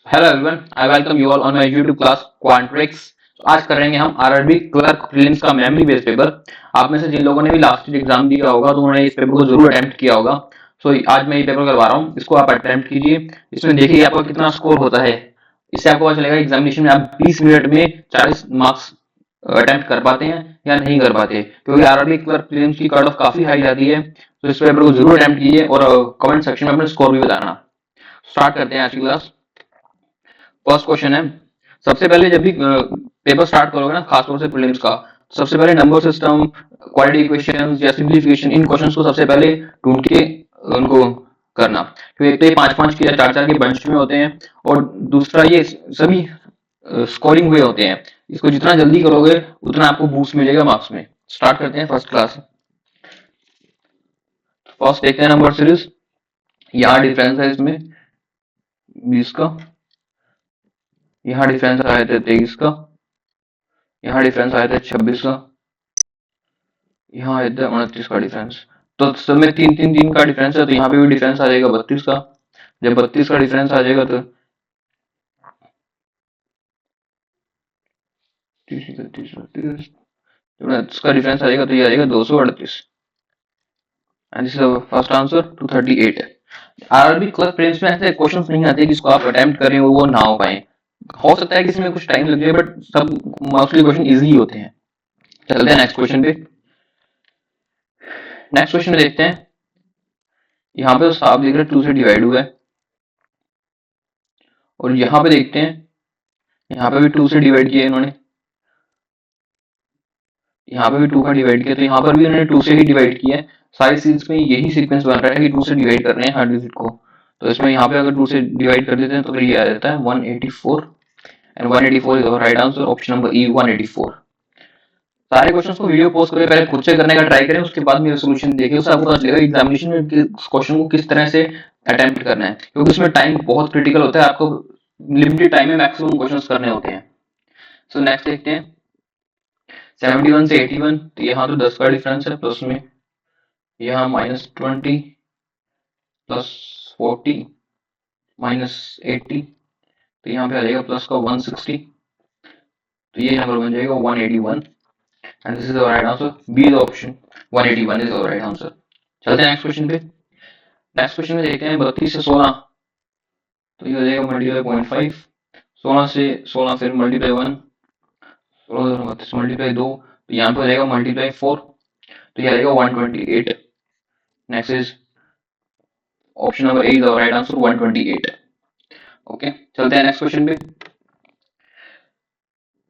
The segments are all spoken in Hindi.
Hello everyone, I welcome you all on my YouTube class Quantrix. आज करेंगे हम आरआरबी क्लर्क प्रीलिम्स का मेमोरी बेस्ड पेपर। आप में से जिन लोगों ने भी लास्ट ईयर एग्जाम दिया होगा तो उन्होंने इस पेपर को जरूर अटेम्प्ट किया होगा। आज मैं ये पेपर करवा रहा हूँ, इसको आप अटेम्प्ट कीजिए। इसमें देखिए आपका कितना स्कोर होता है। इससे आपको पता चलेगा एग्जामिनेशन में आप 20 मिनट में 40 मार्क्स अटेम्प्ट कर पाते हैं या नहीं कर पाते, क्योंकि आरआरबी क्लर्क प्रीलिम्स की कट ऑफ काफी हाई जाती है। तो इस पेपर को जरूर अटेम्प्ट कीजिए और कमेंट सेक्शन में अपने स्कोर भी बताना। स्टार्ट करते हैं आज की क्लास। फर्स्ट क्वेश्चन है, सबसे पहले जब भी पेपर स्टार्ट करोगे ना, खासतौर से प्रीलिम्स का, सबसे पहले नंबर सिस्टम, क्वाड्रेटिक इक्वेशंस या सिंपलीफिकेशन, इन क्वेश्चंस को सबसे पहले ढूंढ के उनको करना, क्योंकि एक तो ये पांच पांच के या चार चार के बंच में होते हैं, और दूसरा ये सभी स्कोरिंग हुए होते हैं। इसको जितना जल्दी करोगे उतना आपको बूस्ट मिलेगा मार्क्स में। स्टार्ट करते हैं फर्स्ट क्लास। फर्स्ट देखते हैं नंबर सीरीज। यहाँ डिफरेंस है इसमें 20 का, यहाँ डिफरेंस आया था 23 का, यहाँ डिफरेंस आया था 26 का, यहाँ आया था 29 का डिफरेंस। तो सब में तीन तीन तीन का डिफरेंस है, तो यहाँ पे भी डिफरेंस आ जाएगा 32 का। जब 32 का डिफरेंस आ जाएगा तो 30 जब इसका डिफरेंस आ जाएगा तो ये आ जाएगा 238। And this is first answer 238 है। आरआरबी क्लर्क प्रीलिम्स में ऐसे क्वेश्चंस नहीं आते जिसको आप अटेम्प्ट करें और वो ना हो पाए। हो सकता है कि इसमें कुछ टाइम लग जाए, बट सब मोस्टली क्वेश्चन इजी होते हैं। चलते हैं नेक्स्ट क्वेश्चन पे। नेक्स्ट क्वेश्चन में देखते हैं। यहाँ पे तो आप देख रहे हैं 2 से डिवाइड हुआ है, और यहाँ पे देखते हैं, यहाँ पे भी 2 से डिवाइड किया है इन्होंने, यहाँ पे भी 2 का डिवाइड किया, तो यहाँ पर भी उन्होंने 2 से ही डिवाइड किया है। सारी सीरीज में यही सीक्वेंस बन रहा है कि 2 से डिवाइड कर रहे हैं हर डिजिट को। तो इसमें यहाँ पे अगर 2 से डिवाइड कर देते हैं तो फिर ये आ जाता है 184, and 184 is our right answer, option number E 184। सारे क्वेश्चंस को वीडियो पोस्ट करके पहले खुद से करने का ट्राई करें, उसके बाद मेरा सोल्यूशन देखें, उससे आपको पता चलेगा एग्जामिनेशन में क्वेश्चन को किस तरह से अटेम्प्ट करना है, क्योंकि उसमें टाइम बहुत क्रिटिकल होता है। आपको लिमिटेड टाइम में मैक्सिमम क्वेश्चंस करने होते हैं। सो नेक्स्ट देखते हैं 71 से 81, तो यहाँ तो 10 का डिफरेंस है प्लस में, यहाँ -20 +40 -80, तो यहाँ पे आ जाएगा प्लस का 160, तो ये नंबर बन जाएगा 181, and this is our right answer, B is option, 181 is our right answer. चलते हैं नेक्स्ट क्वेश्चन पे। नेक्स्ट क्वेश्चन में देखते हैं 32 से 16, तो ये हो जाएगा मल्टीप्लाई 0.5, 16 से 16 फिर मल्टीप्लाई 1, 16 32 मल्टीप्लाई 2, तो यहाँ पे हो जाएगा मल्टीप्लाई 4, तो ये आ जाएगा 128। Next is option number A is our right answer, 128। Okay, चलते हैं नेक्स्ट क्वेश्चन पे।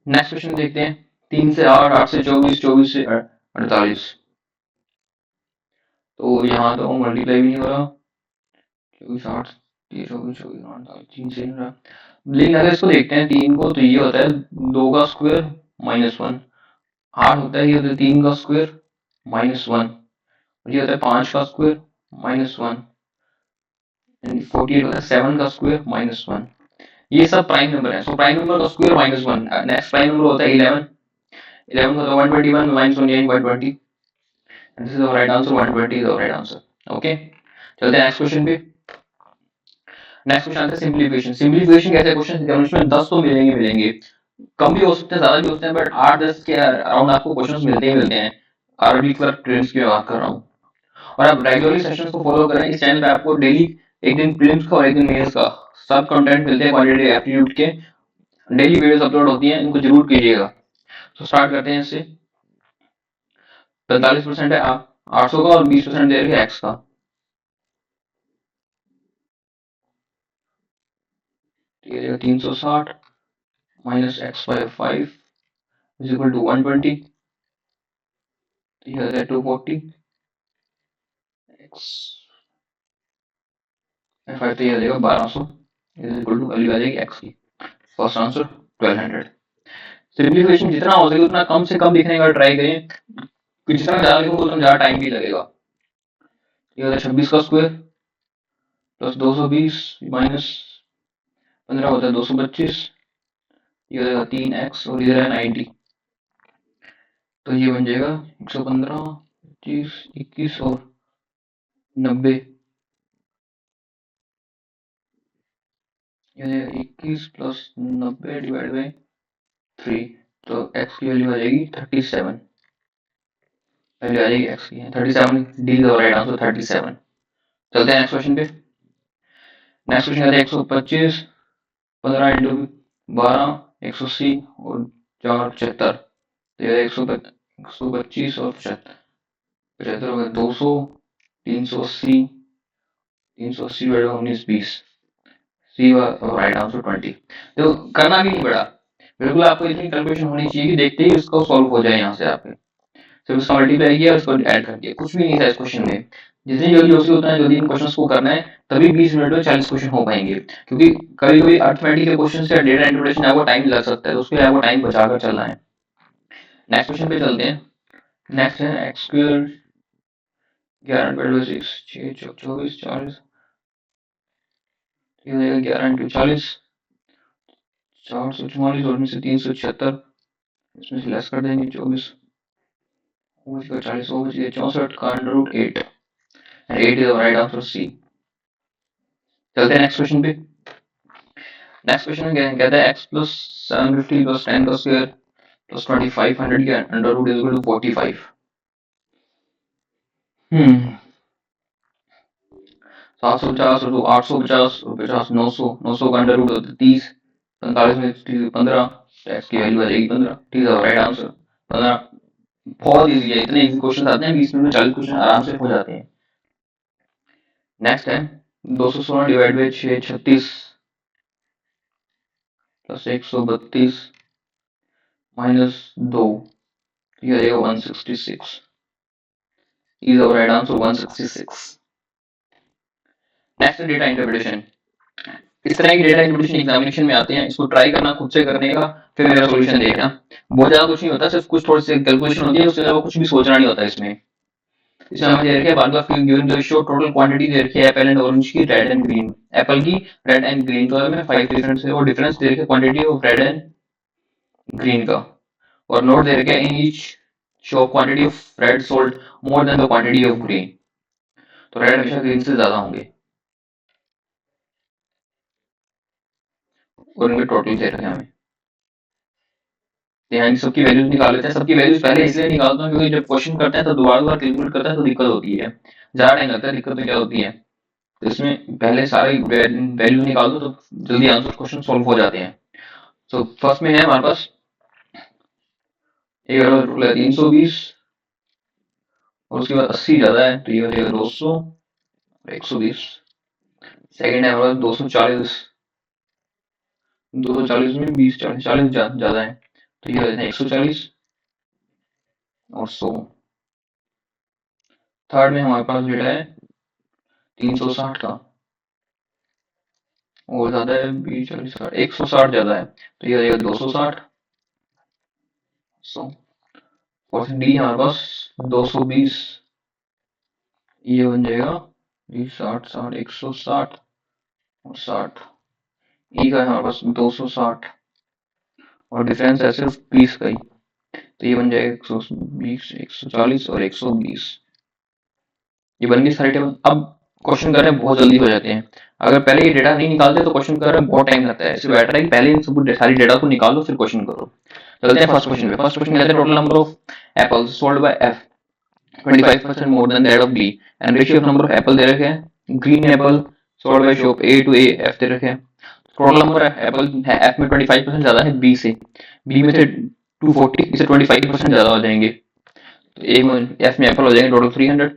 नेक्स्ट क्वेश्चन देखते हैं 3 से 8, 8 से 24, 24 से 48, तो यहाँ तो मल्टीप्लाई भी नहीं हो रहा, 24 8 24 24 48 3 से नहीं हो रहा। लेकिन अगर इसको देखते हैं 3 को, तो ये होता है 2 का स्क्वायर -1, 8 होता है, ये होता है 3 का स्क्वायर -1, और ये होता है 5 का स्क्वायर -1, 48 होता है 7 का स्क्वायर -1। ये सब प्राइम नंबर है, सो प्राइम नंबर का स्क्वायर -1। नेक्स्ट प्राइम नंबर होता है 11, 11 होता है 121 -29/20, and this is our right answer, 120 is our right answer. Okay, चलते हैं नेक्स्ट क्वेश्चन पे। नेक्स्ट क्वेश्चन आता है सिंपलीफिकेशन। सिंपलीफिकेशन कैसे क्वेश्चन में 10 तो मिलेंगे मिलेंगे, कम भी हो सकते हैं, ज्यादा भी हो सकते हैं, बट 8-10 के अराउंड आपको क्वेश्चंस मिलते ही मिलते हैं। आरआरबी क्लर्क प्रीलिम्स की बात कर रहा हूँ, और आप रेगुलरली सेशंस को फॉलो करें। इस चैनल पे आपको डेली एक दिन प्रीलिम्स का और एक दिन मेंस का सब कंटेंट मिलते हैं, क्वांटिटेटिव एप्टीट्यूड के डेली वीडियोस अपलोड होती हैं, इनको जरूर कीजिएगा। तो स्टार्ट करते हैं इससे। 45% है 800 का, और 20% दे रखे एक्स का, तो ये 360 -x/5 is equal to 120, तो ये है 240 x 5, तो ये आ जाएगा 1200 is equal to वैल्यू आ जाएगी x की। First answer 1200। सिंपलीफिकेशन जितना हो सके उतना कम से कम लिखने का ट्राई करें, जितना ज्यादा लिखोगे उतना ज्यादा टाइम भी लगेगा। ये होता है 26 का स्क्वायर प्लस 220 -15 होता है 225, ये हो जाएगा 3x, और इधर है 90, तो ये बन जाएगा 115 25 21 और 90, ये 21 प्लस 90 डिवाइड बाई 3, तो x की वैल्यू आ जाएगी 37, वैल्यू आ जाएगी x की 37, डी इज राइट आंसर 37। चलते हैं नेक्स्ट क्वेश्चन पे। नेक्स्ट क्वेश्चन है 125, 15 इंटू 12, 180 और 4 75, तो ये 125 और 75 हो गया 200, 380, 380 बटा 19 20, सी राइट आंसर 20। तो करना भी नहीं पड़ा, बिल्कुल आपको इतनी कैलकुलेशन होनी चाहिए कि देखते ही उसको सॉल्व हो जाए यहाँ से आपके। सिर्फ उसका मल्टीप्लाई किया उसको ऐड कर दिया, कुछ भी नहीं था इस क्वेश्चन में। जितनी जल्दी हो सके उतना जल्दी इन क्वेश्चंस को करना है, तभी 20 मिनट में 40 क्वेश्चन हो पाएंगे। क्योंकि कभी कभी अर्थमेटिक के क्वेश्चन से डेटा इंटरप्रिटेशन आपको टाइम लग सकता है, तो उसके लिए आपको टाइम बचाकर चलना है। नेक्स्ट क्वेश्चन पे चलते हैं। नेक्स्ट है एक्स स्क्वायर 11 बटे 6, 6 24 40, 11 इंटू 40, 444 और में से 376, इसमें से लेस कर देंगे 24, 40 हो गया 64 का under root 8, and 8 is right answer C. चलते हैं नेक्स्ट क्वेश्चन पे। नेक्स्ट क्वेश्चन कहता है x प्लस 750 प्लस 10 का स्क्वायर प्लस 2500 के under root is equal to 45। 750 और 850 और 50 900, 900 का अंडर रूट होता है 30, 45 में 15, तो x की वैल्यू आ जाएगी 15, ठीक है राइट आंसर 15। बहुत इजी है, इतने इजी क्वेश्चन आते हैं 20 मिनट में 40 क्वेश्चन आराम से हो जाते हैं। नेक्स्ट है 216 डिवाइड बाई 6 36 प्लस 132 माइनस 2, ये आएगा 166, is our right answer 166। Next data interpretation. इस तरह की डेटा इंटरप्रिटेशन एग्जामिनेशन में आते हैं, इसको ट्राई करना खुद से करने का, फिर मेरा सॉल्यूशन देखना। बहुत ज्यादा कुछ नहीं होता, सिर्फ कुछ थोड़ी सी कैलकुलेशन होती है, उसके अलावा कुछ भी सोचना नहीं होता इसमें। इसमें हमें दे रखा है बार बार given the show total quantity दे रखी है एप्पल एंड ऑरेंज की, रेड एंड ग्रीन, एप्पल की रेड एंड ग्रीन, तो हमें 5 डिफरेंस है, और डिफरेंस दे रखे quantity of red and green का, और नोट दे रखे in each show quantity of red sold more than the quantity of green, तो रेड हमेशा ग्रीन से ज्यादा होंगे, और इनके टोटल दे रखे हैं हमें। यहाँ सबकी वैल्यूज निकाल लेते हैं। सबकी वैल्यूज पहले इसलिए निकालता हूँ क्योंकि जब क्वेश्चन करते हैं तो दोबारा दोबारा कैलकुलेट करते हैं तो दिक्कत होती है, ज्यादा टाइम लगता है, दिक्कत तो क्या होती है, तो इसमें पहले सारे वैल्यूज निकाल दो तो जल्दी आंसर क्वेश्चन सॉल्व हो जाते हैं। सो फर्स्ट में है हमारे पास एक 320 और उसके बाद 80 ज्यादा है, तो ये हो जाएगा 200 और 120। सेकेंड है हमारे पास 240, 240 में 20 40 ज्यादा है, तो ये हो जाता है 140 और 100। थर्ड में हमारे पास डेटा है 360 का, और ज्यादा है 20 40 60, 160 ज्यादा है, तो ये हो जाएगा 260 100। और डी हमारे पास 220, ये बन जाएगा 20 60 60 160 और 60। ई का है हमारे पास 260 और डिफरेंस है सिर्फ 20 का ही, तो ये बन जाएगा 120 140 और 120। ये बन गई सारी टेबल। अब क्वेश्चन कर रहे हैं बहुत जल्दी हो जाते हैं, अगर पहले ये डेटा नहीं निकालते तो क्वेश्चन कर रहे हैं बहुत टाइम लगता है, इससे बेटर है कि पहले इन सब सारी डेटा को निकालो फिर क्वेश्चन करो। चलते हैं फर्स्ट क्वेश्चन पे। फर्स्ट क्वेश्चन कहते हैं total number of apples sold by F 25% more than that of D, and ratio of number of apple दे रखे हैं, green apple sold by shop A to A F दे रखे हैं। टोटल नंबर है एप्पल है एफ में 25% ज्यादा है बी से, बी में से 240, इसे 25% ज्यादा हो जाएंगे, तो ए में एफ में एप्पल हो जाएंगे टोटल 300,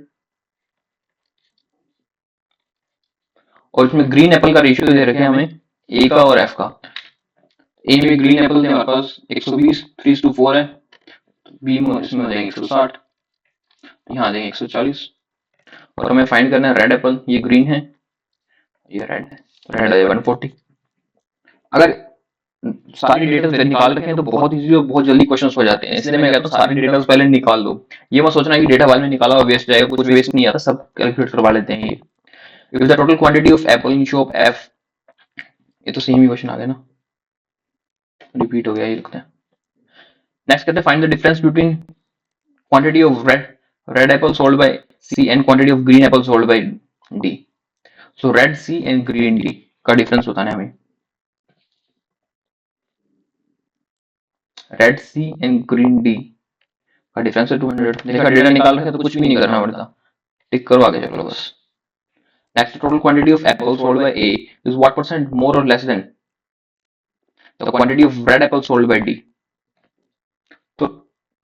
और इसमें ग्रीन एप्पल का रेशियो दे रखे हैं हमें ए का और एफ का। ए में ग्रीन एप्पल थे हमारे पास 120 3:4 है, बी में इसमें हो जाएंगे 160, यहाँ आ जाएंगे 140, और हमें फाइंड करना है रेड एप्पल, ये ग्रीन है ये रेड है, रेड है 140। अगर सारी डिटेल्स निकाल रखे हैं तो बहुत इजी और बहुत जल्दी क्वेश्चंस हो जाते हैं, इसलिए मैं कहता हूँ सारी डिटेल्स पहले निकाल लो। ये मत सोचना कि डेटा बाद में निकाला और वेस्ट जाएगा, कुछ वेस्ट नहीं आता, सब कैलकुलेट करवा लेते हैं। ये if the total quantity of apple in shop F, ये तो सेम ही क्वेश्चन आ गया ना, रिपीट हो गया, ये लिखते हैं। नेक्स्ट कहते हैं find the difference between quantity of red apple sold by C and quantity of green apple sold by D. So red C and green D का डिफरेंस बताना है हमें। Red C and green D का डिफरेंस है 200। देखा डेटा निकाल रखे तो कुछ भी नहीं करना पड़ता, टिक करो आगे चलो बस। Next, total quantity of apple sold by A is what percent more or less than the quantity of red apple sold by D? तो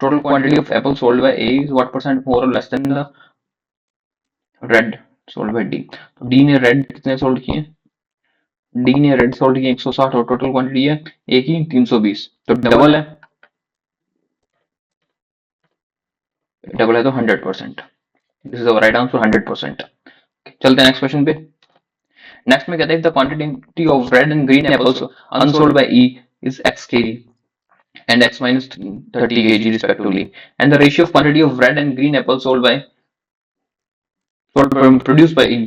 total quantity of apple sold by A is what percent more or less than the red sold by D? तो D ने red कितने सोल्ड किए? D ने red सोल्ड किए 160 और टोटल क्वांटिटी है A की 320, तो डबल है, डबल है तो 100%। This is our right answer 100%। चलते हैं नेक्स्ट क्वेश्चन पे। नेक्स्ट में कहते हैं the quantity of red and green apples unsold by E is x kg and x minus 30 kg respectively, and the ratio of quantity of red and green apples sold produced by E।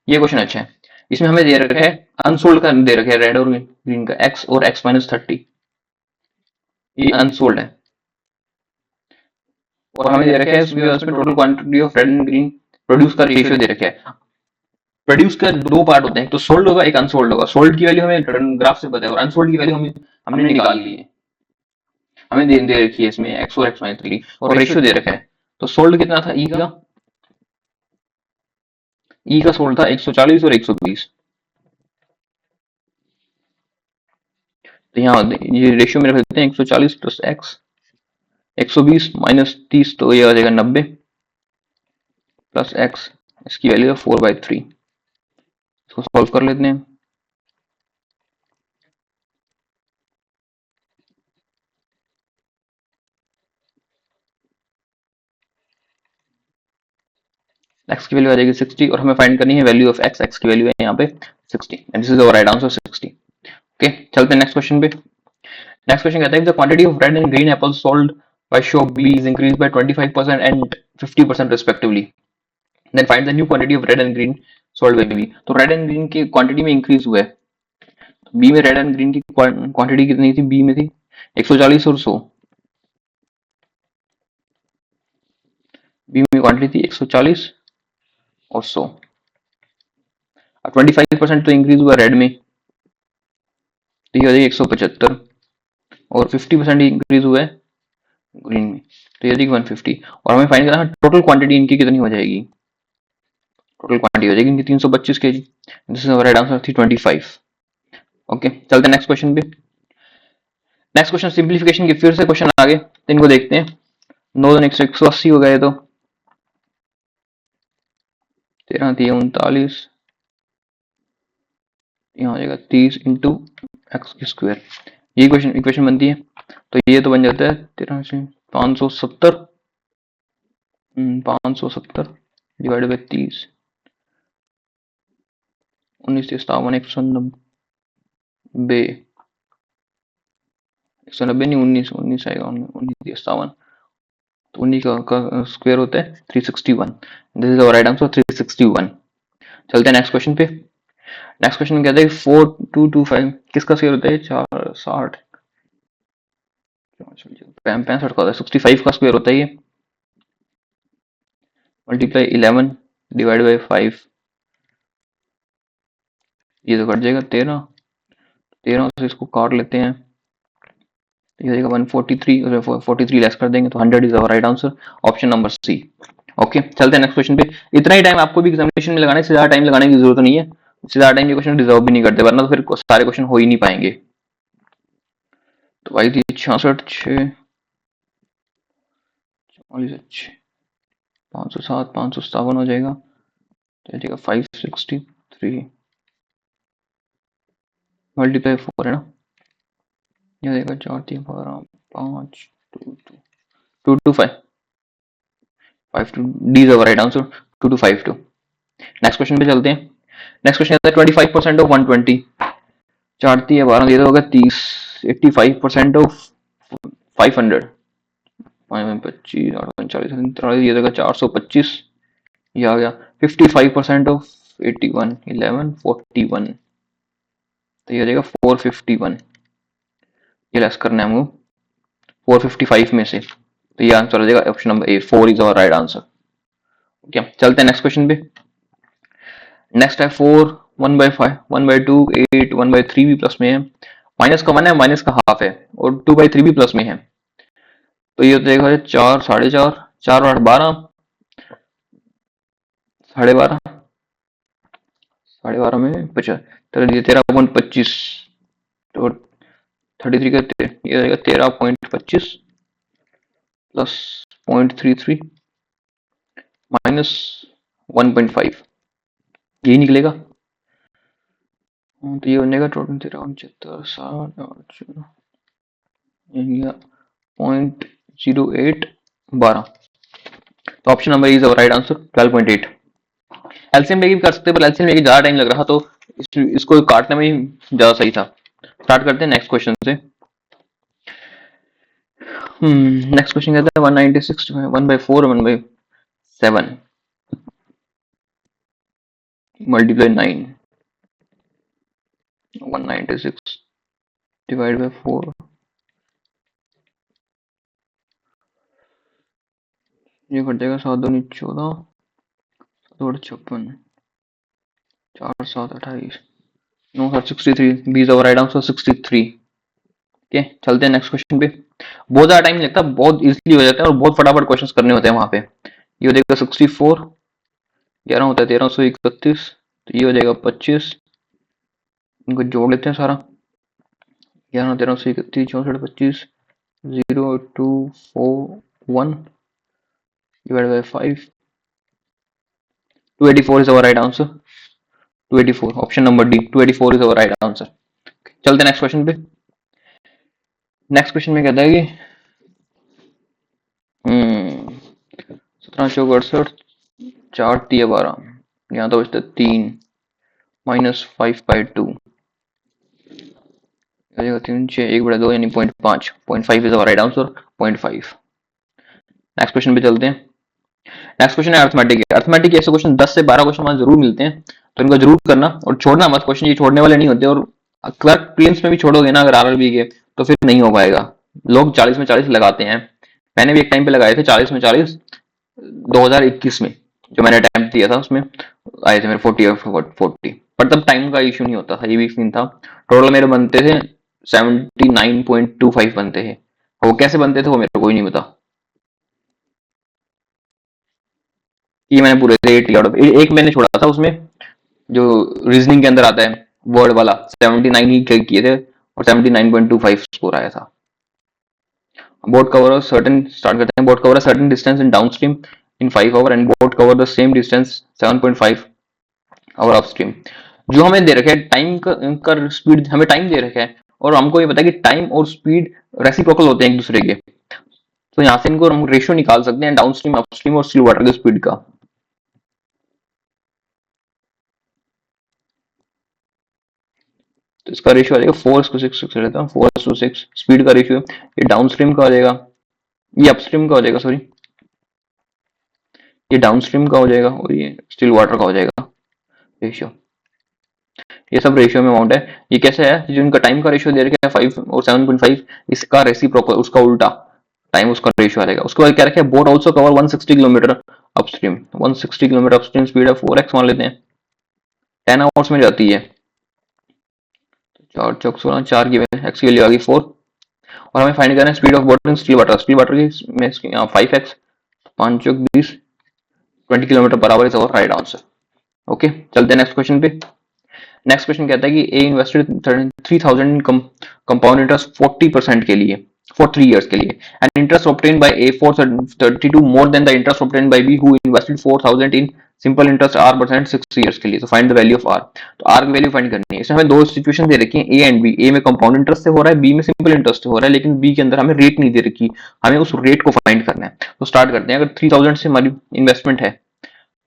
ये क्वेश्चन अच्छा है। इसमें हमें दे रखा है अनसोल्ड का, दे रखा है रेड और ग्रीन का x और x minus 30, ये अनसोल्ड है। और हमें दे रखा है इसमें total quantity of red and green produce का रेशियो दे रखा है। प्रोड्यूस का दो पार्ट होते हैं, तो सोल्ड होगा एक अनसोल्ड होगा। सोल्ड की वैल्यू हमें ग्राफ से पता है और अनसोल्ड की वैल्यू हमने निकाल ली है। हमें दे रखी है इसमें x और x minus 3 और रेशियो दे रखा है। तो सोल्ड कितना था ई का? ई का सोल्ड था 140 और 120। तो यहाँ ये रेशियो में रख देते हैं 140 प्लस एक्स, 120 माइनस 30 तो ये आ जाएगा 90 प्लस एक्स, इसकी वैल्यू है 4/3। इसको सॉल्व कर लेते हैं। एक्स की वैल्यू आ जाएगी 60 और हमें फाइंड करनी है वैल्यू ऑफ एक्स। एक्स की वैल्यू है यहाँ पे 60 and this is our right answer 60। Okay, चलते हैं नेक्स्ट क्वेश्चन पे। नेक्स्ट क्वेश्चन कहता है the quantity of red and green apples sold by shop B is increased by 25% and 50% respectively, then find the new quantity of red and green sold by B. तो रेड एंड ग्रीन की क्वांटिटी में इंक्रीज हुआ है। बी में रेड एंड ग्रीन की क्वांटिटी कितनी थी? बी में थी 140 और 100। बी में क्वांटिटी थी 140 और 100 और 25% तो इंक्रीज हुआ रेड में, तो ये हो जाएगी 175 और 50% इंक्रीज हुआ है ग्रीन में, तो ये हो जाएगी 150। और हमें फाइंड करना है टोटल क्वांटिटी इनकी कितनी हो जाएगी। टोटल क्वांटिटी हो जाएगी इनकी 325 kg। This is our right answer 325। Okay, चलते हैं नेक्स्ट क्वेश्चन पे। नेक्स्ट क्वेश्चन सिंप्लीफिकेशन की फिर से क्वेश्चन आगे, तो इनको देखते हैं। 9 180 हो गए तो 13 39, यहाँ हो जाएगा 30 इंटू एक्स स्क्वायर। ये क्वेश्चन इक्वेशन बनती है, तो ये तो बन जाता है 13 से 570 डिवाइडेड बाई 30, 19 57 190 190 नहीं 19 आएगा 19 57, तो 19 का स्क्वायर होता है 361। This is our right answer 361। चलते हैं नेक्स्ट क्वेश्चन पे। नेक्स्ट क्वेश्चन कहते हैं 4225 किसका स्क्वायर होता है? 460 65 का होता है, 65 का स्क्वायर होता है ये, मल्टीप्लाई 11 डिवाइड बाई 5, ये तो कट जाएगा 13 से इसको काट लेते हैं, ये हो जाएगा 143 और 43 लेस कर देंगे तो 100 is our right answer, option number C. Okay, चलते हैं नेक्स्ट क्वेश्चन पे। इतना ही टाइम आपको भी एग्जामिनेशन में लगाना है, इससे ज्यादा टाइम लगाने की जरूरत नहीं है, इससे ज्यादा टाइम ये क्वेश्चन डिजर्व भी नहीं करते, वरना तो फिर सारे क्वेश्चन हो ही नहीं पाएंगे। तो आई थी 66 6 44 507 557 हो जाएगा, तो जाएगा 563 मल्टीप्लाई 4 है ना, ये देगा 4 3 12 5 2 2 5 5 2, D is our right answer 2252। Next question पे चलते हैं। नेक्स्ट क्वेश्चन है 25% ऑफ 120, 4 3 12 ये तो होगा 30, 85% ऑफ 500 25 40 ये देगा 425, ये आ गया 55% ऑफ 81 11 41, तो ये हो जाएगा 451, ये लेस करना है हमको 455 में से, तो ये आंसर हो जाएगा option number A, 4 is our right answer. Okay, चलते हैं नेक्स्ट क्वेश्चन पे। नेक्स्ट है 4 1/5 1/2 8 1/3 भी प्लस में है माइनस का 1 है, माइनस का हाफ है, और 2/3 भी प्लस में है, तो ये हो जाएगा 4, 4.5, 4 और 8 12, 12.5, 12.5 में 50, 13.25, तो 33 का ये हो जाएगा 13.25 प्लस 0.33 माइनस 1.5, यही निकलेगा। तो ये बनेगा टोटल 13, 60, 60, 0.0812, तो option number is our right answer 12.8। LCM लेके भी कर सकते हैं, पर एलसीएम लेके ज्यादा टाइम लग रहा, तो इसको काटने में ही ज्यादा सही था। स्टार्ट करते हैं नेक्स्ट क्वेश्चन से। नेक्स्ट क्वेश्चन कहता है 196 1/4 1/7 मल्टीप्लाई 9, 196 डिवाइड बाय 4, ये कर देगा 7 दूनी 14, 7 56, 4 7 28, 9 7 63, B is our right answer 63। Okay, चलते हैं नेक्स्ट क्वेश्चन पे। बहुत ज्यादा टाइम लगता है, बहुत इजीली हो जाता है, और बहुत फटाफट क्वेश्चंस करने होते हैं वहां पे। ये हो जाएगा 64, 11 होता है 1331, तो ये हो जाएगा 25, इनको जोड़ लेते हैं सारा, 11 1331 64 25, 0241 divided by 5, 284 is our right answer, 284, option number D, 284 is our right answer. चलते हैं नेक्स्ट क्वेश्चन पे। नेक्स्ट क्वेश्चन में कहता है कि 17 चौक 68, 4 3 12, यहाँ तो बचता 3 -5/2, 3 6 1/2 यानी 0.5, 0.5 is our right answer, 0.5। Next question पे चलते हैं। नेक्स्ट क्वेश्चन है अर्थमेटिक। अर्थमेटिक ऐसे क्वेश्चन 10 से 12 क्वेश्चन जरूर मिलते हैं, तो इनको जरूर करना और छोड़ना मत क्वेश्चन, ये छोड़ने वाले नहीं होते, और क्लर्क प्रीलिम्स में भी छोड़ोगे ना अगर आरआरबी के, तो फिर नहीं हो पाएगा। लोग 40 में 40 लगाते हैं, मैंने भी एक टाइम पे लगाए थे 40 में 40, 2021 में जो मैंने अटेम्प्ट दिया था उसमें आए थे मेरे 40 और 40, पर तब टाइम का इशू नहीं होता था, ये भी सीन था। टोटल मेरे बनते थे 79.25 बनते थे, वो कैसे बनते थे वो मेरे को ही नहीं पता। ये मैंने पूरे से 80 आउट ऑफ एक मैंने छोड़ा था, उसमें जो रीजनिंग के अंदर आता है वर्ड वाला 79 ही किए थे, और 79.25 स्कोर आया था। बोट कवर सर्टेन, स्टार्ट करते हैं। Boat cover certain distance in downstream in 5 hour and boat cover the same distance 7.5 hour upstream. जो हमें दे रखा है टाइम का स्पीड, हमें टाइम दे रखा है, और हमको ये पता है कि टाइम और स्पीड रेसिप्रोकल होते हैं एक दूसरे के, तो यहाँ से इनको हम रेशियो निकाल सकते हैं डाउनस्ट्रीम अपस्ट्रीम और स्टिल वाटर की स्पीड का। तो इसका रेशियो आ जाएगा 4:6 रहता है, 4:6 स्पीड का रेशियो। ये डाउनस्ट्रीम का हो जाएगा, ये अपस्ट्रीम का हो जाएगा, सॉरी ये डाउनस्ट्रीम का हो जाएगा, और ये स्टिल वाटर का हो जाएगा रेशियो। ये सब रेशियो में अमाउंट है। ये कैसे है, जो इनका टाइम का रेशियो दे रखा है 5 और 7.5, इसका रेसिप्रोकल उसका उल्टा टाइम उसका रेशियो आ जाएगा। उसके बाद क्या रखा है, boat also cover 160 kilometre upstream, 160 kilometre upstream speed है 4x मान लेते हैं, 10 आवर्स में जाती है। 4 चौक 16, 4 की एक्स की वैल्यू आ गई 4, और हमें फाइंड करना है speed of boat in still water. Still water की 5x, 5 चौक 20, 20 kilometre per hour is our right answer. Okay, चलते हैं नेक्स्ट क्वेश्चन पे। नेक्स्ट क्वेश्चन कहता है कि ए इन्वेस्टेड 3000 कंपाउंड इंटरेस्ट 40% के लिए फॉर 3 years के लिए, and interest obtained by A for 32 more than the interest obtained by B who invested 4000 in simple interest R percent 6 years के लिए। तो find the value of R. तो आर की वैल्यू फाइंड करनी है। इसमें हमें दो सिचुएशन दे रखी है, ए एंड बी। ए में कंपाउंड इंटरेस्ट से हो रहा है, बी में सिंपल इंटरेस्ट से हो रहा है, लेकिन बी के अंदर हमें रेट नहीं दे रखी, हमें उस रेट को फाइंड करना है। तो स्टार्ट करते हैं। अगर 3000 से हमारी इन्वेस्टमेंट है,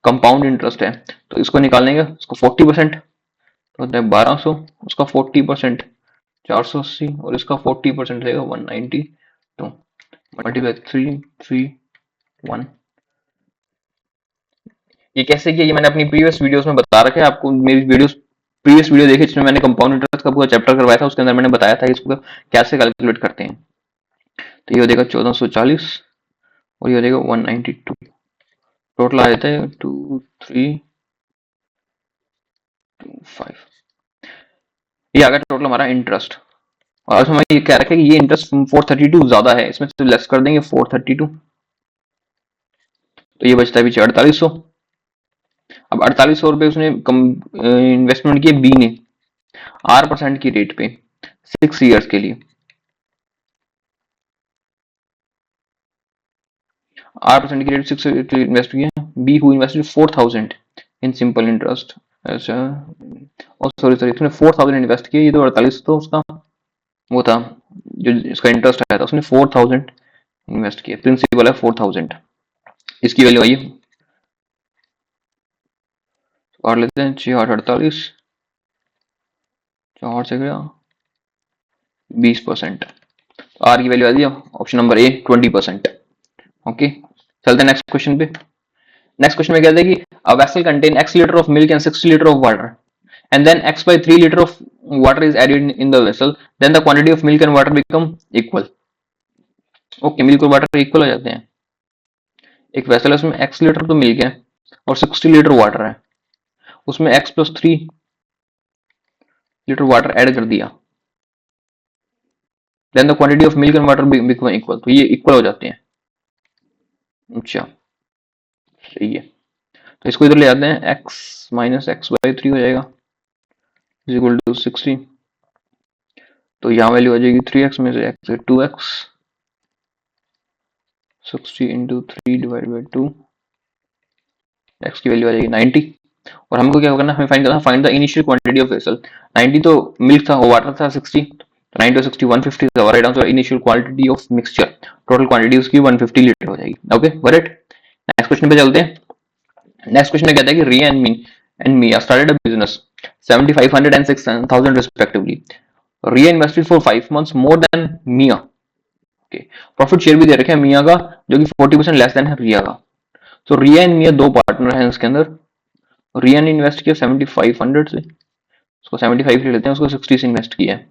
कंपाउंड इंटरेस्ट है, तो इसको निकालने का, इसको 40% होता है 1200, उसका 40% 480, और इसका 40% रहेगा 192 मल्टीप्लाई 331। ये कैसे किया, ये मैंने अपनी प्रीवियस वीडियोस में बता रखा है आपको। मेरी वीडियोस प्रीवियस वीडियो देखिए, जिसमें मैंने कंपाउंड इंटरेस्ट का पूरा चैप्टर करवाया था, उसके अंदर मैंने बताया था इसको कैसे कैलकुलेट करते हैं। तो ये हो जाएगा 1440, और ये हो जाएगा 192, टोटल आ जाता है 2325। ये आ गया टोटल हमारा इंटरेस्ट। और हमें ये कह रखा है कि ये इंटरेस्ट 432 ज्यादा है, इसमें से लेस कर देंगे 432, तो ये बचता है पीछे 4800। अब 4800 रुपये उसने इन्वेस्टमेंट किए बी ने 8% की रेट पे 6 ईयर्स के लिए, 8% की रेट 6 ईयर के लिए इन्वेस्ट किया। B who invested 4000 in simple interest. अच्छा, और सॉरी सॉरी, उसने 4000 इन्वेस्ट किया, ये तो 48 तो उसका वो था जो इसका इंटरेस्ट आया था, उसने 4000 इन्वेस्ट किया, प्रिंसिपल है 4000, इसकी वैल्यू आई काट लेते हैं 6 8 48, 4 से गया 20%, आर की वैल्यू आ दी ऑप्शन नंबर ए 20%। ओके, चलते हैं नेक्स्ट क्वेश्चन पे। नेक्स्ट क्वेश्चन में कहते हैं कि a vessel contain x litre of milk and 60 litre of water and then x by 3 liter of water is added in the vessel, then the quantity of milk and water become equal. Okay, milk और वाटर इक्वल हो जाते हैं। एक वेसल है उसमें x लीटर तो मिल्क है और 60 लीटर वाटर है, उसमें x plus 3 litre water add कर दिया, then the quantity of milk and water become equal, तो ये इक्वल हो जाते हैं। अच्छा, सही है, तो इसको इधर ले आते हैं, x माइनस एक्स बाई 3 हो जाएगा इज इक्वल टू 60, तो यहाँ वैल्यू आ जाएगी 3x में से x है 2x, 60 into 3 divide by 2, x की वैल्यू आ जाएगी 90। और हमको क्या करना है, हमें फाइंड करना है, find the initial quantity of vessel. 90 तो मिल्क था, वाटर था 60, तो 90 60 150 is our right answer. Initial quantity of mixture, total quantity उसकी 150 लीटर हो जाएगी। Okay correct. नेक्स्ट क्वेश्चन पे चलते हैं। नेक्स्ट क्वेश्चन में कहता है कि Riya and me started a business 7500 and 6000 respectively. Riya invested for 5 months more than Miya. Okay, profit share भी दे रखे हैं मिया का जो कि 40% लेस देन है रिया का। तो रिया एंड मिया दो पार्टनर हैं इसके अंदर। रिया ने इन्वेस्ट किया 7500 से, उसको 75 ले लेते हैं, उसको 60 से इन्वेस्ट किया है,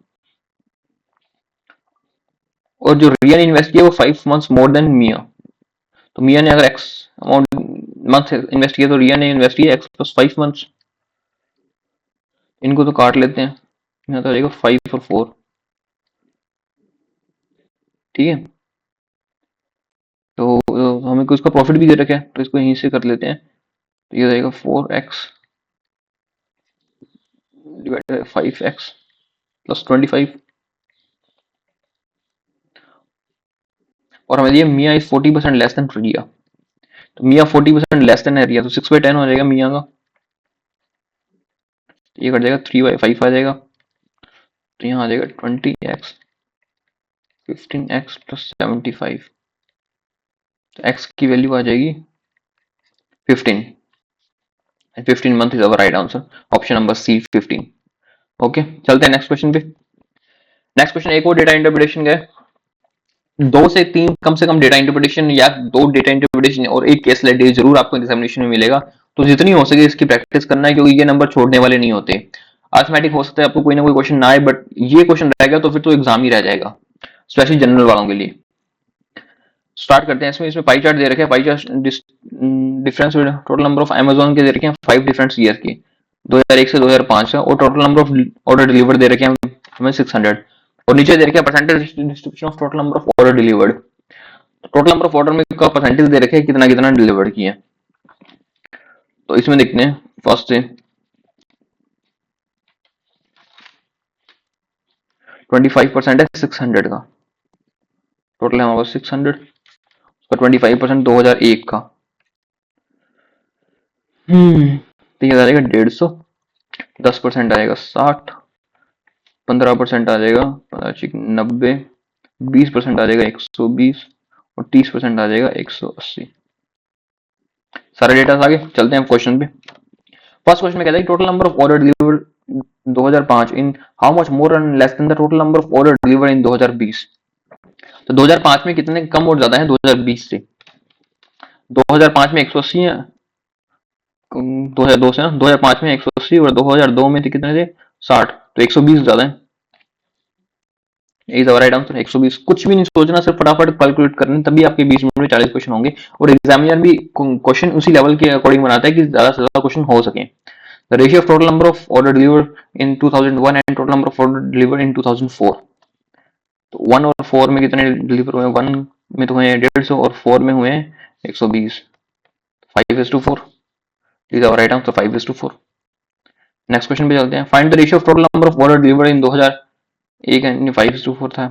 और जो रिया ने इन्वेस्ट किया वो 5 months मोर देन मिया। तो मिया ने अगर एक्स अमाउंट मंथ इन्वेस्ट किया तो रिया ने इन्वेस्ट किया एक्स प्लस 5 months। इनको तो काट लेते हैं, यहाँ तो आ जाएगा 5 और 4, ठीक है। तो हमें को इसका प्रॉफिट भी दे रखा है तो इसको यहीं से कर लेते हैं, तो ये रहेगा 4x divided by 5x plus 25, और हमें दिया मिया इज 40% लेस देन रिया, तो मिया 40% लेस देन है रिया, तो 6/10 हो जाएगा मिया का, ये कट जाएगा 3/5 आ जाएगा, तो यहाँ आ जाएगा 20x 15x प्लस 75, तो x की वैल्यू आ जाएगी 15 and 15 month is our right answer, option number C 15। Okay, चलते हैं नेक्स्ट क्वेश्चन पे। नेक्स्ट क्वेश्चन एक और डेटा इंटरप्रिटेशन का है, 2 से 3 कम से कम डेटा इंटरप्रिटेशन या 2 डेटा इंटरप्रिटेशन और एक केस स्टडी जरूर आपको एग्जामिनेशन में मिलेगा, तो जितनी हो सके इसकी प्रैक्टिस करना है, क्योंकि ये नंबर छोड़ने वाले नहीं होते। अर्थमेटिक हो सकता है आपको कोई ना कोई क्वेश्चन ना आए, बट ये क्वेश्चन रह गया तो फिर तो एग्जाम ही रह जाएगा, स्पेशली जनरल वालों के लिए। स्टार्ट करते हैं। इसमें पाई चार्ट दे रखे हैं, pie chart difference total number of Amazon के दे रखे हैं 5 डिफरेंट ईयर के, 2001 से 2005 है, और total number of order delivered दे रखे हैं हमें 600, और नीचे दे रखे हैं percentage distribution of total number of order delivered. Total number of order में का परसेंटेज दे रखे हैं कितना कितना डिलीवर्ड किए, तो इसमें देखते हैं फर्स्ट से 25% है 600 का, टोटल है हमारे पास 600, उसका 25% 2001 का, तो ये आ जाएगा 150, 10% आएगा 60, 15% आ जाएगा 90, 20% आ जाएगा 120, और 30% आ जाएगा 180। सारे डेटा आगे चलते हैं क्वेश्चन पे। फर्स्ट क्वेश्चन में कहता है total number of order delivered 2005 in how much more and less than the total number of order delivered इन 2020। तो 2005 में कितने कम और ज्यादा है 2020 से? 2005 में 180 है, 2002 से ना, 2005 में 180 और 2002 में थे कितने थे 60, तो 120 ज्यादा है, इज आवर राइट आंसर 120। कुछ भी नहीं सोचना, सिर्फ फटाफट कैलकुलेट करना, तभी आपके 20 मिनट में 40 क्वेश्चन होंगे, और एग्जामिनर भी क्वेश्चन उसी लेवल के अकॉर्डिंग बनाता है कि ज्यादा से ज्यादा क्वेश्चन हो सके। The ratio of total number of order delivered in 2001 and total number of order delivered इन 2004, तो 1 और 4 में कितने डिलीवर हुए? 1 में तो हुए 150 और 4 में हुए 120। 5:4 is our right answer, 5:4। Next question पे चलते हैं। Find the ratio of total number of order delivered in 2001 and 5:4 था।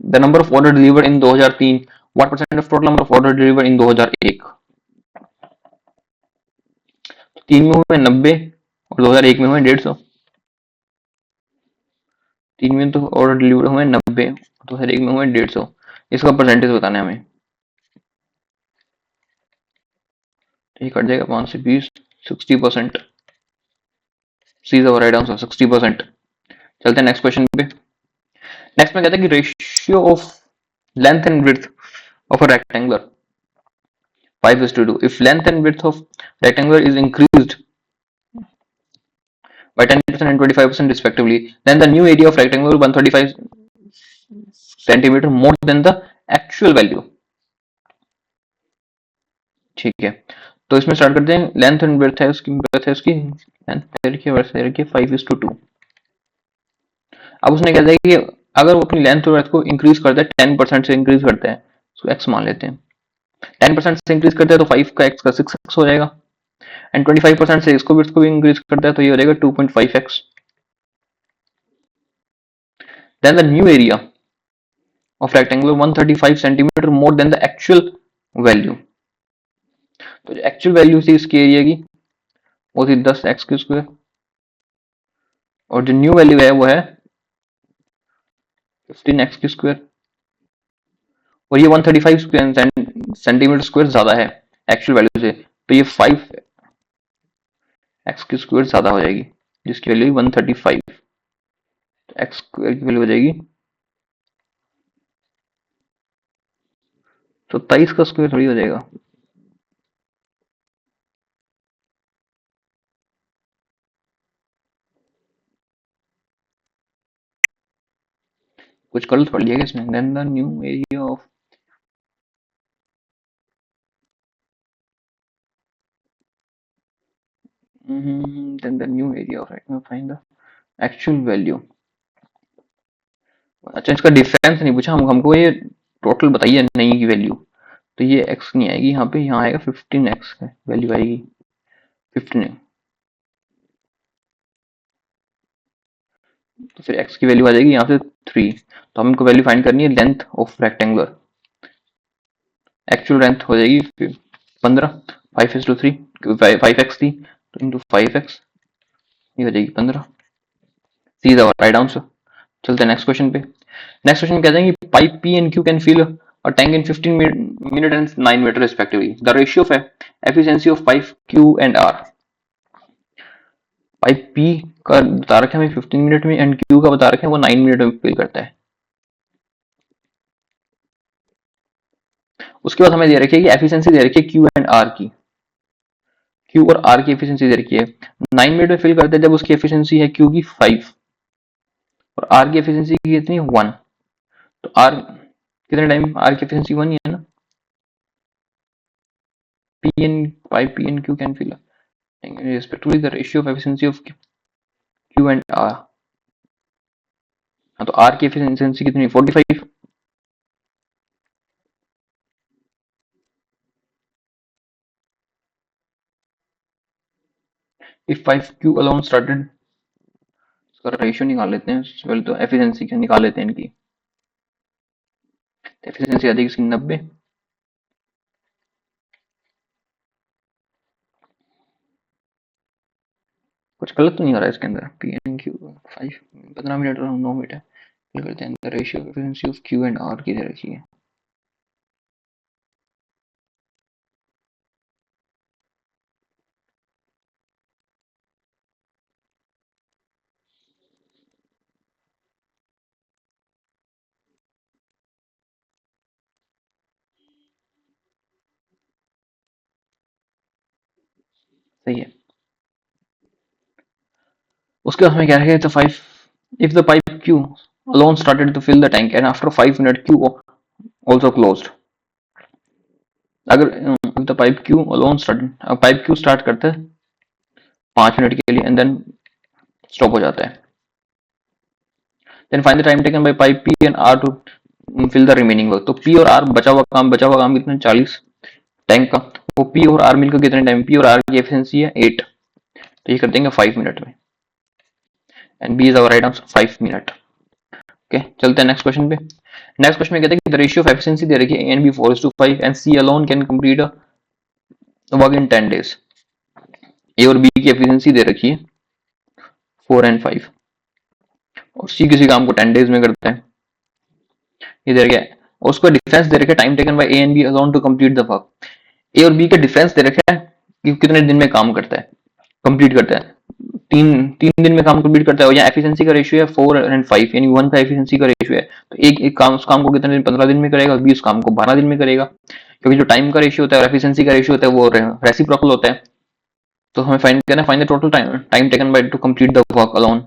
The number of order delivered in 2003, what percent of total number of order delivered in 2001? 3 में हुए 90 और 2001 में हुए 150। 3 में तो ऑर्डर डिलीवर्ड हुए 90, 2001 में हुए 150। इसका परसेंटेज बताना है हमें। ये कट जाएगा 5 से 20, 60%। सी इज आवर राइट आंसर, 60%। चलते हैं नेक्स्ट क्वेश्चन पे। नेक्स्ट में कहता है कि ratio of length and width of a rectangular 5:2. If length and width of rectangular is increased by 10% and 25% respectively, then the new area of rectangular 135 centimeter more than the actual value. ठीक है, तो इसमें स्टार्ट करते हैं। लेंथ एंड ब्रेथ है उसकी, ब्रेथ है उसकी, लेंथ रखिए, वर्थ रखिए 5:2। अब उसने क्या दिया कि अगर वो अपनी लेंथ और ब्रेथ को इंक्रीज करता है, 10% से इंक्रीज करता है, उसको एक्स मान लेते हैं। 10% से इंक्रीज करता है तो 5 का एक्स का 6x हो जाएगा, एंड 25% से इसको ब्रेथ को भी इंक्रीज करता है तो ये हो जाएगा 2.5x। Then the new area of rectangular 135 centimeter more than the actual value। तो जो एक्चुअल वैल्यू थी इसकी एरिया की वो थी 10x², और जो न्यू वैल्यू है वो है 15x², और ये 135 सेंटीमीटर स्क्वायर ज्यादा है एक्चुअल वैल्यू से, तो ये 5x² ज्यादा हो जाएगी, जिसकी वैल्यू 135। तो x² की वैल्यू हो जाएगी 27 का स्क्वायर थोड़ी हो जाएगा। कुछ कर पड़ लिया इसमें। Then the new area of then the new area of rectangle, find the actual value। अच्छा, इसका डिफरेंस नहीं पूछा हमको ये टोटल बताइए नई की वैल्यू। तो ये x नहीं आएगी यहाँ पे, यहाँ आएगा 15x का वैल्यू आएगी 15। तो फिर x की वैल्यू आ जाएगी यहाँ से 3। तो हमको वैल्यू फाइंड करनी है length of rectangular. Actual length हो जाएगी 15, 5:3, 5x थी तो इंटू 5x, ये हो जाएगी 15। सी इज आवर राइट आंसर। चलते हैं नेक्स्ट क्वेश्चन पे। नेक्स्ट क्वेश्चन कहते हैं कि pipe P and Q can fill a tank in 15 minutes and 9 minutes respectively. The ratio of efficiency of pipe Q and R। Pipe P का बता रखा है हमें 15 मिनट में, एंड Q का बता रखा है वो 9 मिनट में फिल करता है। उसके बाद हमें दे रखी है कि एफिशिएंसी दे रखी है Q एंड R की। Q और R की एफिशिएंसी दे रखी है, 9 मिनट में फिल करता है जब उसकी एफिशिएंसी है Q की 5 और R की एफिशिएंसी कितनी है 1। तो R कितने टाइम, R की एफिशिएंसी 1 ही है ना। Pipe P and Q can fill respectively the ratio of efficiency of Q and R। हाँ, तो R की एफिशिएंसी कितनी है 45। if 5Q alone started, इसका रेशियो निकाल लेते हैं पहले, तो एफिशिएंसी क्या निकाल लेते हैं इनकी। एफिशिएंसी आ जाएगी इसकी 90। कुछ गलत तो नहीं हो रहा है इसके अंदर। P and Q 5 15 मिनट और 9 मिनट है, फिल करते हैं। Ratio of efficiency of Q and R की दे रखी है। सही है। उसके बाद हमें क्या है, तो 5 if the pipe Q alone started to fill the tank and after 5 minutes Q also closed। अगर if the pipe Q alone started, pipe Q start करता है 5 मिनट के लिए एंड देन स्टॉप हो जाता है, then find the time taken by pipe P and R to fill the remaining work. तो पी और आर बचा हुआ काम कितना 40 टैंक का। वो पी और आर मिलकर कितने टाइम, पी और आर की एफिशिएंसी है 8, तो ये कर देंगे 5 मिनट में। And B is our right answer 5 minute. Okay चलते हैं नेक्स्ट क्वेश्चन पे। नेक्स्ट क्वेश्चन में कहते हैं कि द रेशियो ऑफ एफिशिएंसी दे रखी है A and B 4:5 and C alone can complete a work in 10 days. A और बी की एफिशिएंसी दे रखी है 4 एंड 5 और सी किसी काम को 10 डेज में करता है, ये दे रखा है। और उसका डिफरेंस दे रखा है time taken by A and B alone to complete the work. A और बी का डिफरेंस दे रखा है कि कितने दिन में काम करता है, कंप्लीट करता है। तीन तीन दिन में काम कंप्लीट करता है। और यहाँ एफिशिएंसी का रेशियो है 4 एंड 5, यानी 1 का एफिशिएंसी का रेशियो है। तो एक काम उस काम को कितने दिन, 15 दिन में करेगा, और बी उस काम को 12 दिन में करेगा। क्योंकि जो टाइम का रेशियो होता है और एफिशिएंसी का रेशियो होता है वो रेसिप्रोकल होता है। तो हमें फाइंड करना है, find the total time taken by to complete the work alone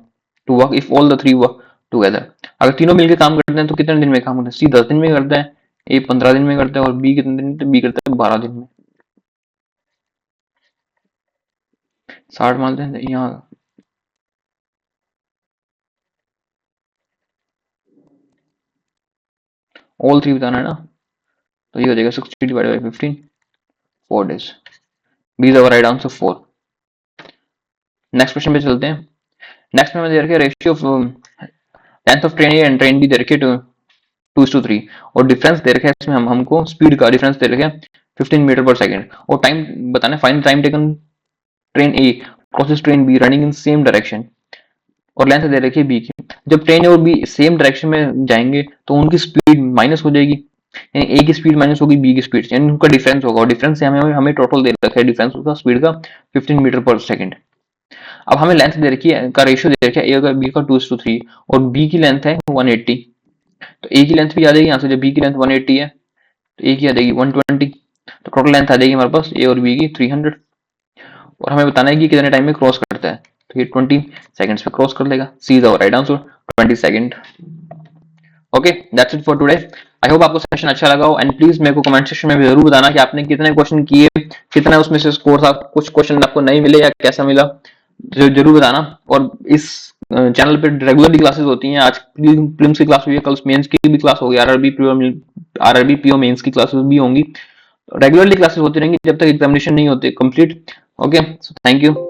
to work if all the three work together. अगर तीनों मिलकर काम करते हैं तो कितने दिन में काम करते हैं, सी 10 दिन में करता है, ए 15 दिन में करता है, और बी कितने दिन, तो बी करता है 12 दिन में। 60 मानते हैं यहाँ, ऑल थ्री बताना है ना, तो ये हो जाएगा 60 divided by 15, 4 days. B is our right answer 4। Next question पे चलते हैं। नेक्स्ट में दे रखे ratio of length of train A and train B दे रखे 2:3 और डिफरेंस दे रखे है इसमें हमको स्पीड का डिफरेंस दे रखे 15 मीटर पर सेकंड। और टाइम बताना है, find time taken train A crosses train B running in same direction. और लेंथ दे रखी है बी की। जब ट्रेन और बी सेम डायरेक्शन में जाएंगे तो उनकी स्पीड माइनस हो जाएगी, यानी ए की स्पीड माइनस होगी बी की स्पीड, यानी उनका डिफरेंस होगा। और डिफरेंस से हमें टोटल दे रखा है डिफरेंस उसका स्पीड का 15 मीटर पर सेकंड। अब हमें लेंथ दे रखी है का रेशियो दे रखा है ए का बी का 2:3 और बी की लेंथ है 180। तो ए की लेंथ भी आ जाएगी यहाँ से, जब बी की लेंथ 180 है तो ए की आ जाएगी 120। तो टोटल लेंथ आ जाएगी हमारे पास ए और बी की 300। और हमें बताना है कि कितने टाइम में क्रॉस करता है, तो ये 20 सेकंड्स पे क्रॉस कर लेगा। C is our right answer 20 second. Okay that's it for today. I hope आपको सेशन अच्छा लगा हो एंड प्लीज मेरे को कमेंट सेक्शन में जरूर बताना कि आपने कितने क्वेश्चन किए, कितना उसमें से स्कोर था, कुछ क्वेश्चन आपको नहीं मिले या कैसा मिला, जरूर बताना। और इस चैनल पे रेगुलरली क्लासेस होती हैं। आज प्रीलिम्स की क्लास हुई है, कल मेंस की भी क्लास होगी, आरआरबी पीओ मेंस की क्लासेस भी होंगी। रेगुलरली क्लासेस होती रहेंगी जब तक एग्जामिनेशन नहीं होते complete. Okay so thank you.